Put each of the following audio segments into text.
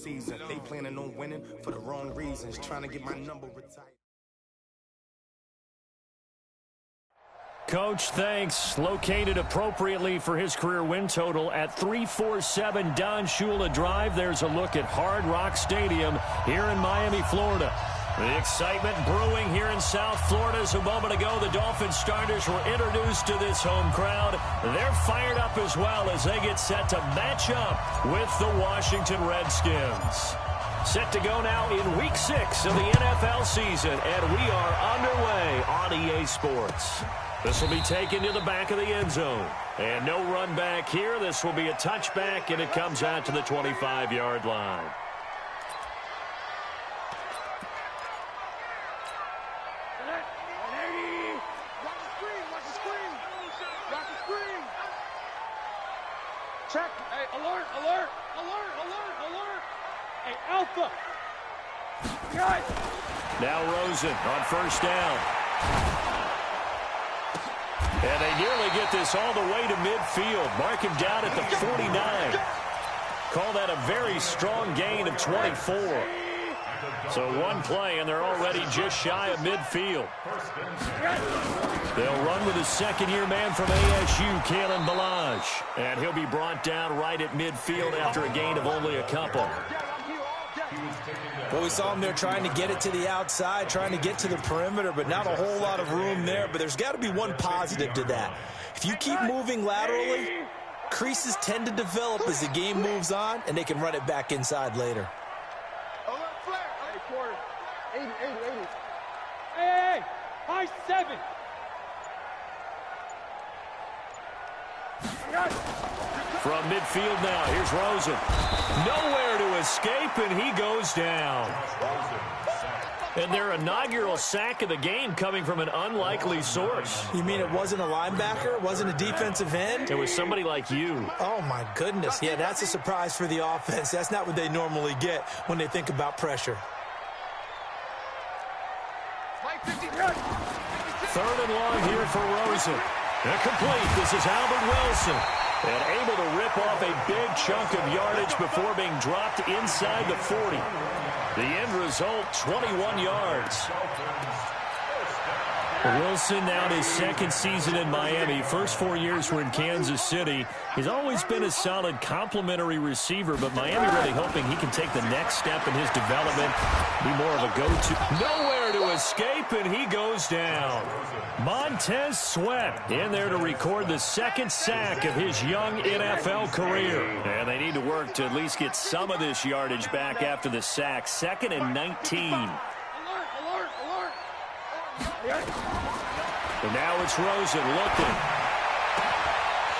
season. They planning on winning for the wrong reasons, trying to get my number retired. Coach, thanks. Located appropriately for his career win total at 347 Don Shula Drive. There's a look at Hard Rock Stadium here in Miami, Florida. The excitement brewing here in South Florida as a moment ago the Dolphins starters were introduced to this home crowd. They're fired up as well as they get set to match up with the Washington Redskins. Set to go now in Week 6 of the NFL season, and we are underway on EA Sports. This will be taken to the back of the end zone. And no run back here. This will be a touchback, and it comes out to the 25-yard line. Check. Hey, alert, alert, alert, alert, alert. Hey, Alpha. Guys. Now Rosen on first down. And they nearly get this all the way to midfield. Mark him down at the 49. Call that a very strong gain of 24. So one play, and they're already just shy of midfield. They'll run with a second-year man from ASU, Kalen Ballage. And he'll be brought down right at midfield after a gain of only a couple. Well, we saw him there trying to get it to the outside, trying to get to the perimeter, but not a whole lot of room there. But there's got to be one positive to that. If you keep moving laterally, creases tend to develop as the game moves on, and they can run it back inside later. Hey, 5-7. From midfield now, here's Rosen. Nowhere to escape, and he goes down. And their inaugural sack of the game coming from an unlikely source. You mean it wasn't a linebacker? It wasn't a defensive end? It was somebody like you. Oh, my goodness. Yeah, that's a surprise for the offense. That's not what they normally get when they think about pressure. Third and long here for Rosen. Incomplete. This is Albert Wilson. And able to rip off a big chunk of yardage before being dropped inside the 40. The end result, 21 yards. Wilson now in his second season in Miami. First 4 years were in Kansas City. He's always been a solid complementary receiver, but Miami really hoping he can take the next step in his development, be more of a go-to. Nowhere to escape, and he goes down. Montez Sweat in there to record the second sack of his young NFL career. And they need to work to at least get some of this yardage back after the sack. 2nd and 19. And now it's Rosen looking.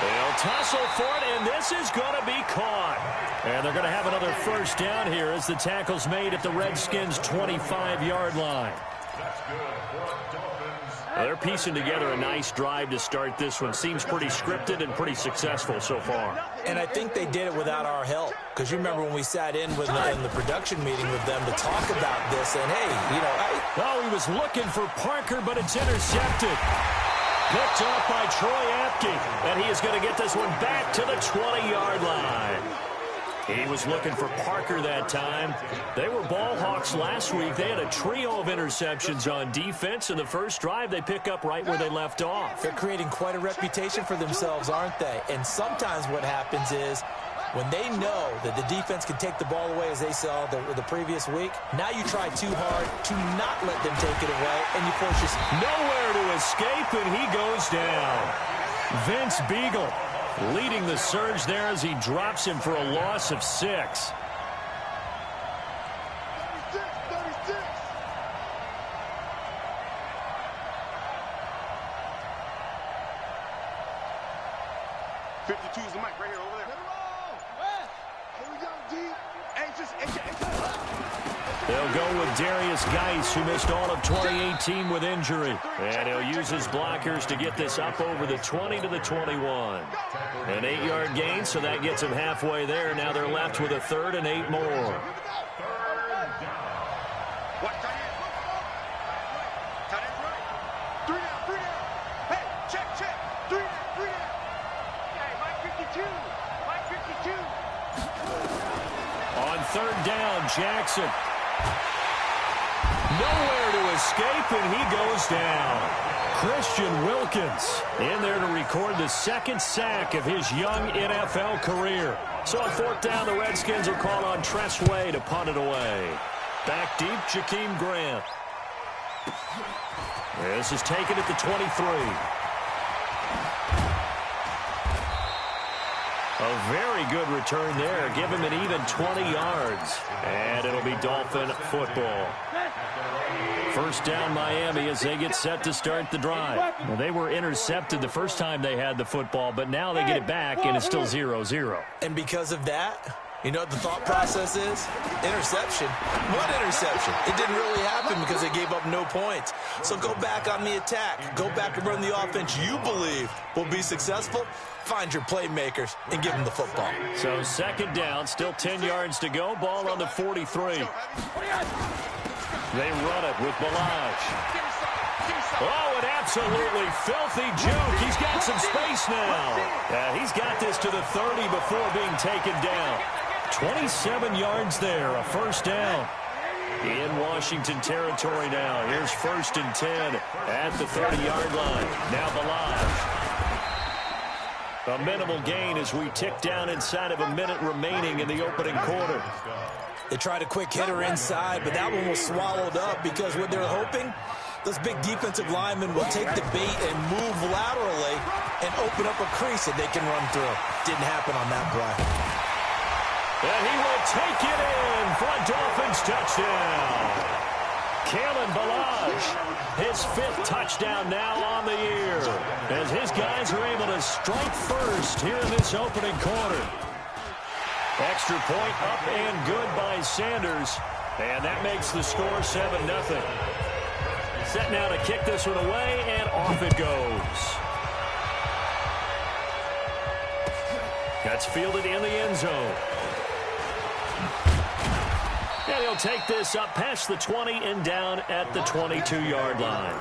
They'll tussle for it, and this is going to be caught. And they're going to have another first down here as the tackle's made at the Redskins' 25-yard line. Well, they're piecing together a nice drive to start this one. Seems pretty scripted and pretty successful so far. And I think they did it without our help. Because you remember when we sat in with in the production meeting with them to talk about this. And, hey, you know, oh, he was looking for Parker, but it's intercepted. Picked up by Troy Apke. And he is going to get this one back to the 20-yard line. He was looking for Parker that time. They were ball hawks last week. They had a trio of interceptions on defense. In the first drive, they pick up right where they left off. They're creating quite a reputation for themselves, aren't they? And sometimes what happens is when they know that the defense can take the ball away, as they saw the previous week, now you try too hard to not let them take it away, and you force yourself. Nowhere to escape, and he goes down. Vince Beagle leading the surge there as he drops him for a loss of 6. Is the mic right here, over there. Here we go, deep. They'll go with Darius Geis, who missed all of 2018 with injury. And he'll use his blockers to get this up over the 20 to the 21. An 8-yard gain, so that gets him halfway there. Now they're left with a 3rd and 8 more. On 3rd third down. Jackson. Nowhere to escape, and he goes down. Christian Wilkins in there to record the second sack of his young NFL career. So on fourth down, the Redskins will call on Tressway to punt it away. Back deep, Jakeem Grant. This is taken at the 23. A very good return there. Give him an even 20 yards. And it'll be Dolphin football. First down, Miami, as they get set to start the drive. Well, they were intercepted the first time they had the football, but now they get it back, and it's still 0-0. And because of that, you know what the thought process is? Interception. What interception? It didn't really happen because they gave up no points. So go back on the attack. Go back and run the offense you believe will be successful. Find your playmakers and give them the football. So second down, still 10 yards to go. Ball on the 43. They run it with Balaj. Oh, an absolutely filthy juke. He's got some space now. He's got this to the 30 before being taken down. 27 yards there, a first down. In Washington territory now. Here's 1st and 10 at the 30-yard line. Now Balaj. A minimal gain as we tick down inside of a minute remaining in the opening quarter. They tried a quick hitter inside, but that one was swallowed up because what they're hoping, those big defensive linemen will take the bait and move laterally and open up a crease that they can run through. Didn't happen on that play. And he will take it in for a Dolphins touchdown. Kalen Balaj, his 5th touchdown now on the year, as his guys are able to strike first here in this opening quarter. Extra point up and good by Sanders, and that makes the score 7-0. Set now to kick this one away, and off it goes. That's fielded in the end zone. And he'll take this up past the 20 and down at the 22-yard line.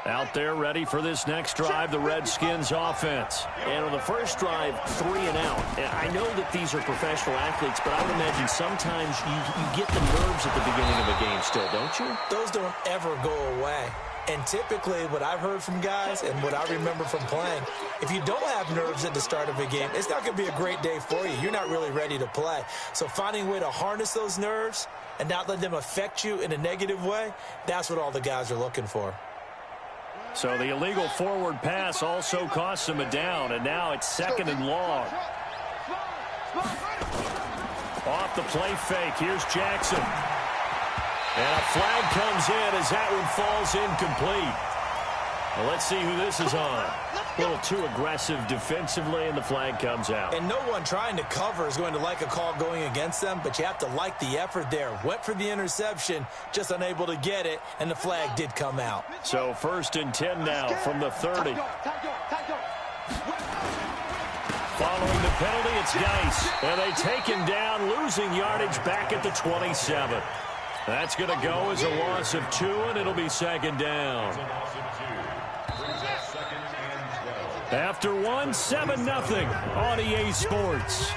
Out there ready for this next drive, the Redskins offense. And on the first drive, 3 and out. And I know that these are professional athletes, but I would imagine sometimes you get the nerves at the beginning of a game still, don't you? Those don't ever go away. And typically what I've heard from guys and what I remember from playing, if you don't have nerves at the start of a game, it's not going to be a great day for you. You're not really ready to play. So finding a way to harness those nerves and not let them affect you in a negative way, that's what all the guys are looking for. So the illegal forward pass also costs him a down, and now it's 2nd and long. Off the play fake, here's Jackson. And a flag comes in as that one falls incomplete. Well, let's see who this is on. A little too aggressive defensively, and the flag comes out. And no one trying to cover is going to like a call going against them, but you have to like the effort there. Went for the interception, just unable to get it, and the flag did come out. So 1st and 10 now from the 30. Following the penalty, it's Dice. And they take him down, losing yardage back at the 27. That's going to go as a loss of 2, and it'll be 2nd down. After 1, 7-0 on EA Sports.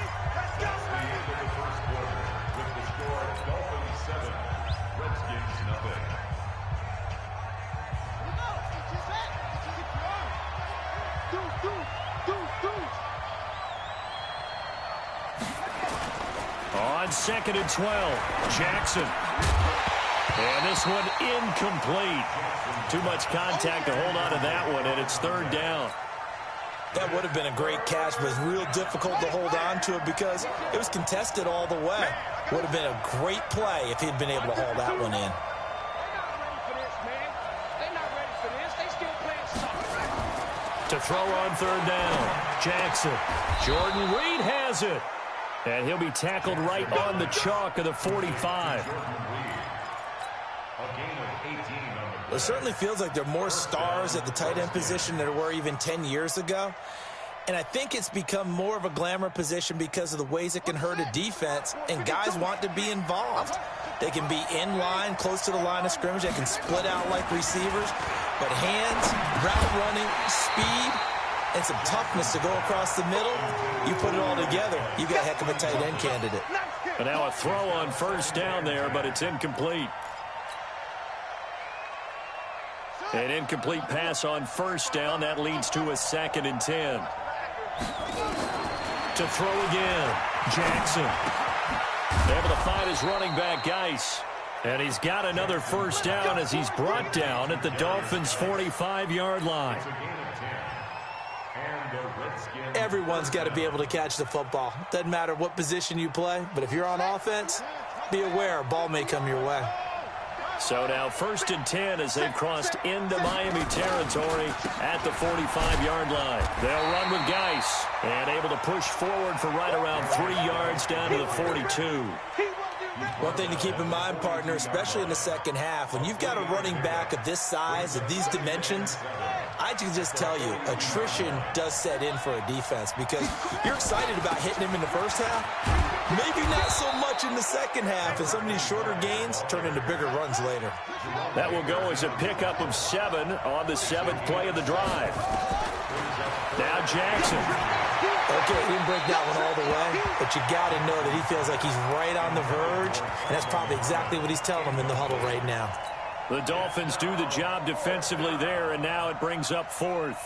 On 2nd and 12, Jackson. And this one incomplete. Too much contact to hold on to that one, and it's 3rd down. That would have been a great catch, but it was real difficult to hold on to it because it was contested all the way. Would have been a great play if he'd been able to haul that one in. To throw on 3rd down, Jackson. Jordan Reed has it. And he'll be tackled right on the chalk of the 45. It certainly feels like there are more stars at the tight end position than there were even 10 years ago. And I think it's become more of a glamour position because of the ways it can hurt a defense, and guys want to be involved. They can be in line, close to the line of scrimmage. They can split out like receivers. But hands, route running, speed, and some toughness to go across the middle, you put it all together, you got a heck of a tight end candidate. And now a throw on first down there, but it's incomplete. An incomplete pass on first down. That leads to a 2nd and 10. To throw again. Jackson. Able to find his running back, Geis. And he's got another first down as he's brought down at the Dolphins' 45-yard line. Everyone's got to be able to catch the football. Doesn't matter what position you play, but if you're on offense, be aware a ball may come your way. So now 1st and 10 as they've crossed into Miami territory at the 45-yard line. They'll run with Geis and able to push forward for right around 3 yards down to the 42. One thing to keep in mind, partner, especially in the second half, when you've got a running back of this size, of these dimensions, I can just tell you, attrition does set in for a defense because you're excited about hitting him in the first half. Maybe not so much in the second half, and some of these shorter gains turn into bigger runs later. That will go as a pickup of 7 on the 7th play of the drive. Now Jackson. Okay, he didn't break that one all the way, but you got to know that he feels like he's right on the verge, and that's probably exactly what he's telling them in the huddle right now. The Dolphins do the job defensively there, and now it brings up 4th.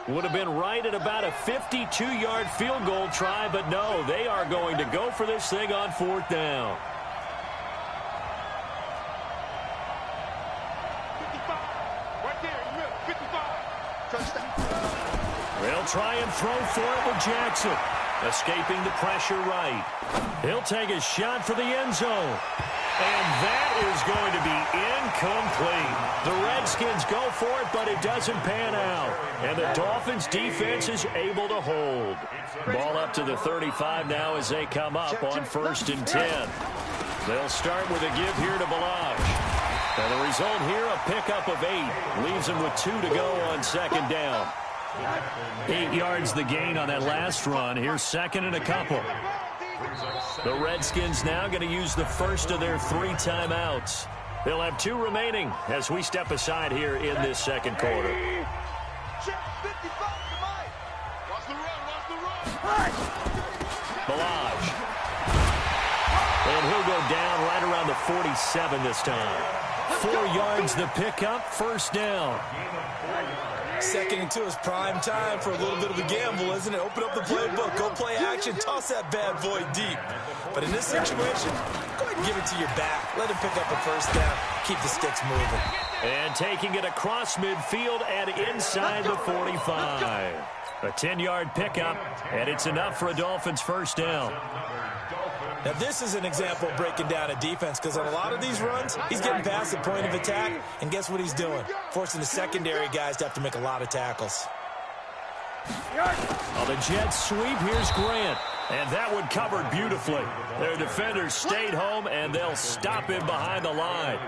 Would have been right at about a 52-yard field goal try, but no, they are going to go for this thing on 4th down. 55. Right there in the middle. 55. Touchdown. They'll try and throw for it with Jackson. Escaping the pressure right. He'll take a shot for the end zone. And that is going to be incomplete. The Redskins go for it, but it doesn't pan out. And the Dolphins defense is able to hold. Ball up to the 35 now as they come up on 1st and 10. They'll start with a give here to Balaj. And the result here, a pickup of 8. Leaves them with 2 to go on 2nd down. 8 yards the gain on that last run. Here's 2nd and a couple. The Redskins now going to use the first of their 3 timeouts. They'll have 2 remaining as we step aside here in this second quarter. Balaj. And he'll go down right around the 47 this time. 4 yards the pickup, 1st down. 2nd and 2 is prime time for a little bit of a gamble, isn't it? Open up the playbook, go play action, toss that bad boy deep. But in this situation, go ahead and give it to your back. Let him pick up a 1st down. Keep the sticks moving. And taking it across midfield and inside the 45. A 10-yard pickup, and it's enough for a Dolphins 1st down. Now, this is an example of breaking down a defense because on a lot of these runs, he's getting past the point of attack, and guess what he's doing? Forcing the secondary guys to have to make a lot of tackles. On the Jets sweep, here's Grant. And that one covered beautifully. Their defenders stayed home, and they'll stop him behind the line.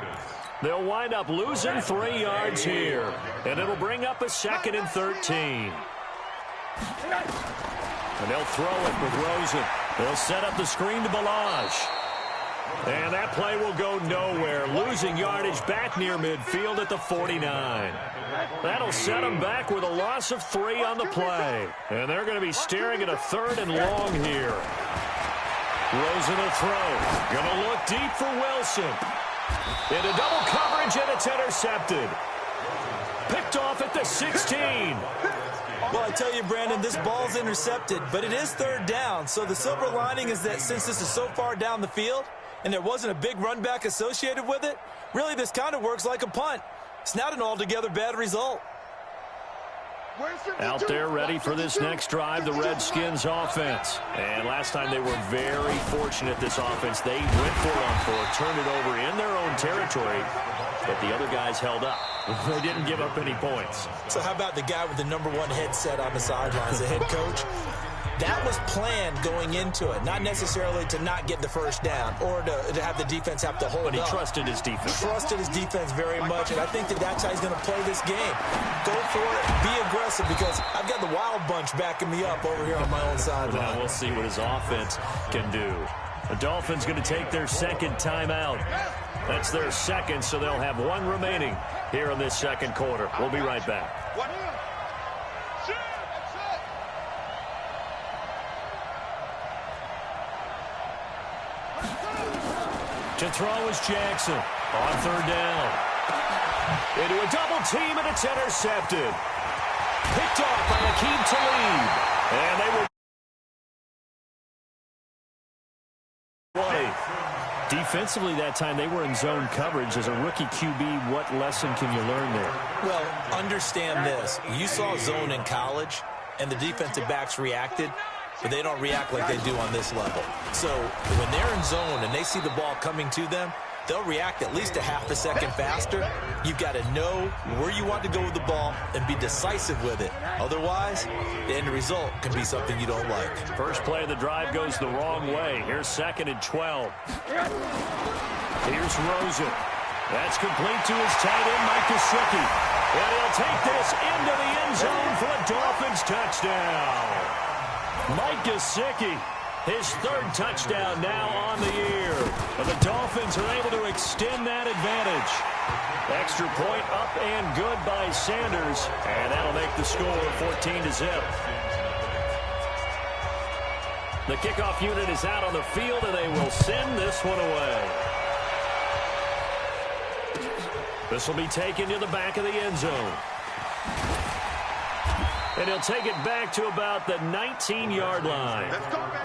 They'll wind up losing 3 yards here. And it'll bring up a 2nd and 13. And they'll throw it with Rosen. They'll set up the screen to Balaj. And that play will go nowhere. Losing yardage back near midfield at the 49. That'll set them back with a loss of 3 on the play. And they're going to be staring at a 3rd and long here. Rosen will throw. Going to look deep for Wilson. Into double coverage, and it's intercepted. Picked off at the 16. Well, I tell you, Brandon, this ball's intercepted, but it is 3rd down. So the silver lining is that since this is so far down the field and there wasn't a big run back associated with it, really this kind of works like a punt. It's not an altogether bad result. Out there ready for this next drive, the Redskins offense. And last time they were very fortunate, this offense. They went for it on 4, turned it over in their own territory, but the other guys held up. They didn't give up any points. So how about the guy with the #1 headset on the sidelines, the head coach? That was planned going into it, not necessarily to not get the first down or to have the defense have to hold But he up. trusted his defense. Trusted his defense very much, and I think that's how he's going to play this game. Go for it, be aggressive, because I've got the wild bunch backing me up over here on my own sideline. Now we'll see what his offense can do. The Dolphins going to take their second timeout. That's their second, so they'll have one remaining here in this second quarter. We'll be right back. To throw is Jackson on third down. Into a double team, and it's intercepted. Picked off by Akeem Talib. And they will... Defensively that time, they were in zone coverage. As a rookie QB, what lesson can you learn there? Well, understand this. You saw zone in college, and the defensive backs reacted, but they don't react like they do on this level. So when they're in zone and they see the ball coming to them, they'll react at least a half a second faster. You've got to know where you want to go with the ball and be decisive with it. Otherwise, the end result can be something you don't like. First play of the drive goes the wrong way. Here's 2nd and 12. Here's Rosen. That's complete to his tight end, Mike Gesicki. And he'll take this into the end zone for a Dolphins touchdown. Mike Gesicki, his 3rd touchdown now on the year. And the Dolphins are able to extend that advantage. Extra point up and good by Sanders. And that'll make the score 14-0. The kickoff unit is out on the field, and they will send this one away. This will be taken to the back of the end zone. And he'll take it back to about the 19-yard line. Let's go, baby.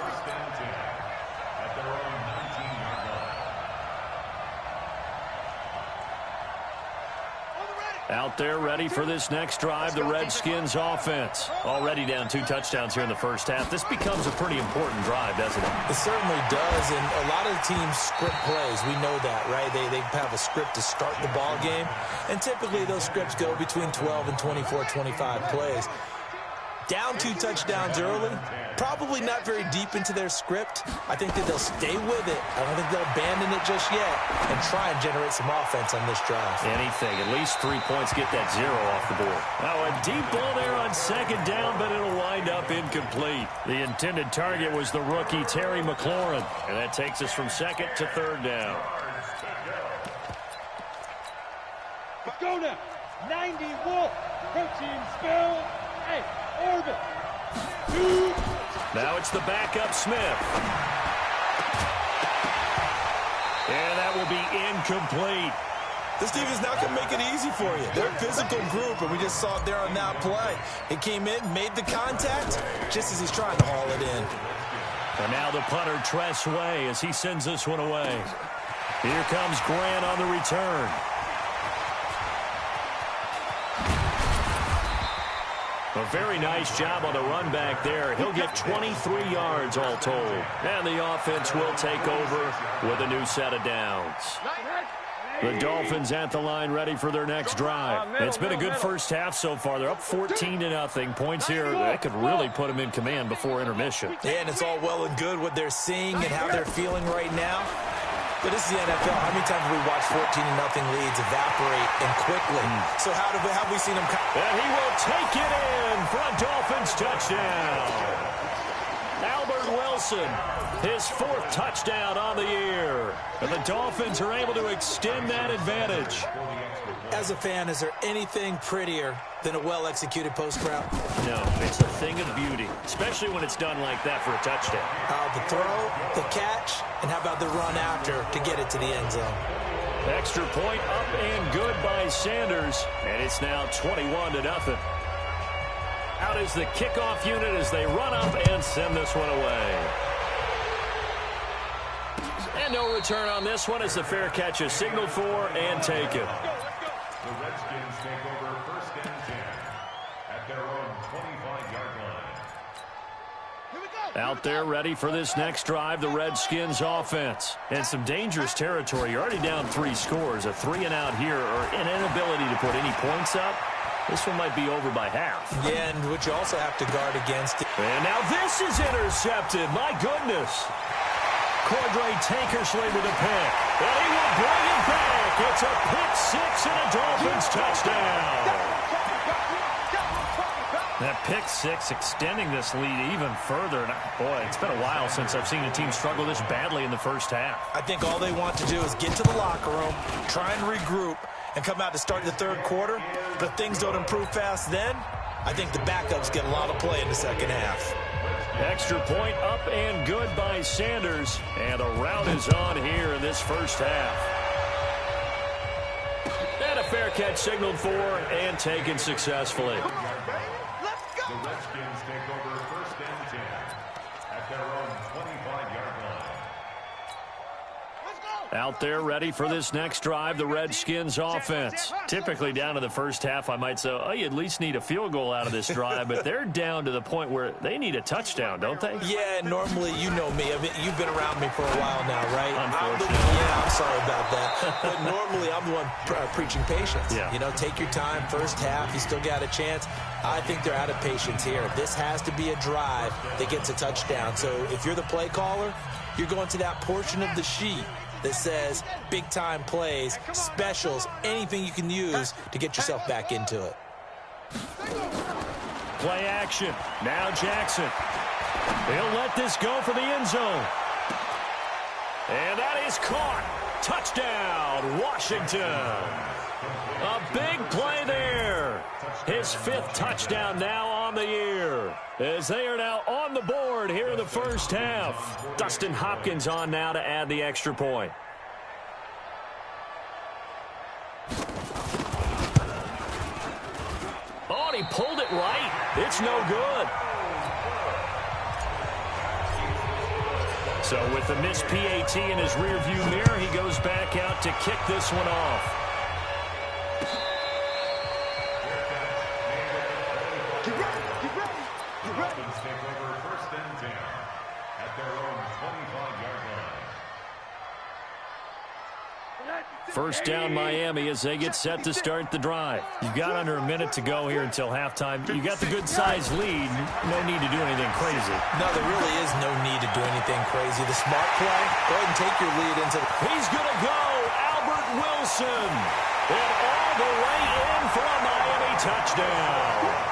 Out there ready for this next drive, the Redskins offense. Already down 2 touchdowns here in the first half. This becomes a pretty important drive, doesn't it? It certainly does, and a lot of the teams script plays. We know that, right? They have a script to start the ball game, and typically those scripts go between 12 and 24, 25 plays. Down 2 touchdowns early, probably not very deep into their script. I think that they'll stay with it. I don't think they'll abandon it just yet and try and generate some offense on this drive. Anything. At least 3 points, get that 0 off the board. Now a deep ball there on 2nd down, but it'll wind up incomplete. The intended target was the rookie Terry McLaurin, and that takes us from 2nd to 3rd down. Let's go now. 90 Wolf. Protein spell. Hey, Orbit. 2. Now it's the backup Smith. And that will be incomplete. This team is not going to make it easy for you. They're a physical group, and we just saw it there on that play. It came in, made the contact, just as he's trying to haul it in. And now the punter, Tress Way, as he sends this one away. Here comes Grant on the return. A very nice job on the run back there. He'll get 23 yards all told. And the offense will take over with a new set of downs. The Dolphins at the line ready for their next drive. It's been a good first half so far. They're up 14-0. Points here, that could really put them in command before intermission. Yeah, and it's all well and good what they're seeing and how they're feeling right now. But this is the NFL. How many times have we watched 14-0 leads evaporate and quickly? So have we seen him? And he will take it in for a Dolphins touchdown. Albert Wilson, his 4th touchdown on the year. And the Dolphins are able to extend that advantage. As a fan, is there anything prettier than a well-executed post route? No, it's a thing of beauty, especially when it's done like that for a touchdown. The throw, the catch, and how about the run after to get it to the end zone? Extra point up and good by Sanders, and it's now 21-0. Out is the kickoff unit as they run up and send this one away. And no return on this one as the fair catch is signaled for and taken. The Redskins take over 1st and 10 at their own 25-yard line. Out there ready for this next drive, the Redskins offense. And some dangerous territory. You're already down 3 scores. A 3-and-out here or an inability to put any points up This one might be over by half. Yeah, and what you also have to guard against. And now this is intercepted. My goodness. Cordray Tankersley with a pick. And he will bring it back. It's a pick six and a Dolphins touchdown. That pick six extending this lead even further. And boy, it's been a while since I've seen a team struggle this badly in the first half. I think all they want to do is get to the locker room, try and regroup, and come out to start the third quarter. But if things don't improve fast then, I think the backups get a lot of play in the second half. Extra point up and good by Sanders. And a rout is on here in this first half. And a fair catch signaled for and taken successfully. The Redskins take over first and 10 at their own 25-yard line. Out there ready for this next drive, the Redskins offense. Typically down to the first half, I might say, oh, you at least need a field goal out of this drive, but they're down to the point where they need a touchdown, don't they? Yeah, normally, you know me. You've been around me for a while now, right? Unfortunately. I'm sorry about that. But normally, I'm the one preaching patience. Yeah. You know, take your time, first half, you still got a chance. I think they're out of patience here. This has to be a drive that gets a touchdown. So if you're the play caller, you're going to that portion of the sheet that says big-time plays, specials, anything you can use to get yourself back into it. Play action. Now Jackson. He'll let this go for the end zone. And that is caught. Touchdown, Washington. A big play there. His fifth touchdown now on the year, as they are now on the board here in the first half. Dustin Hopkins on now to add the extra point. Oh, and he pulled it right. It's no good. So with the missed PAT in his rearview mirror, he goes back out to kick this one off. Dolphins take over first and 10 at their own 25-yard line. First down Miami as they get set to start the drive. You've got under a minute to go here until halftime. You got the good-sized lead. No need to do anything crazy. No, there really is no need to do anything crazy. The smart play, go ahead and take your lead into the... He's going to go, Albert Wilson. And all the way in for a Miami touchdown.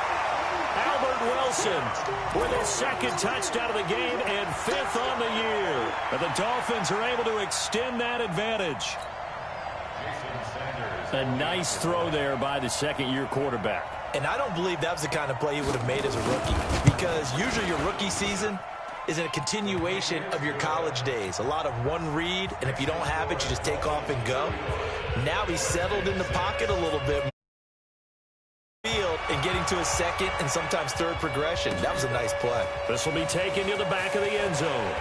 Albert Wilson with his second touchdown of the game and fifth on the year. And the Dolphins are able to extend that advantage. A nice throw there by the second-year quarterback. And I don't believe that was the kind of play he would have made as a rookie, because usually your rookie season is a continuation of your college days. A lot of one read, and if you don't have it, you just take off and go. Now he's settled in the pocket a little bit and getting to a second and sometimes third progression. That was a nice play. This will be taken to the back of the end zone.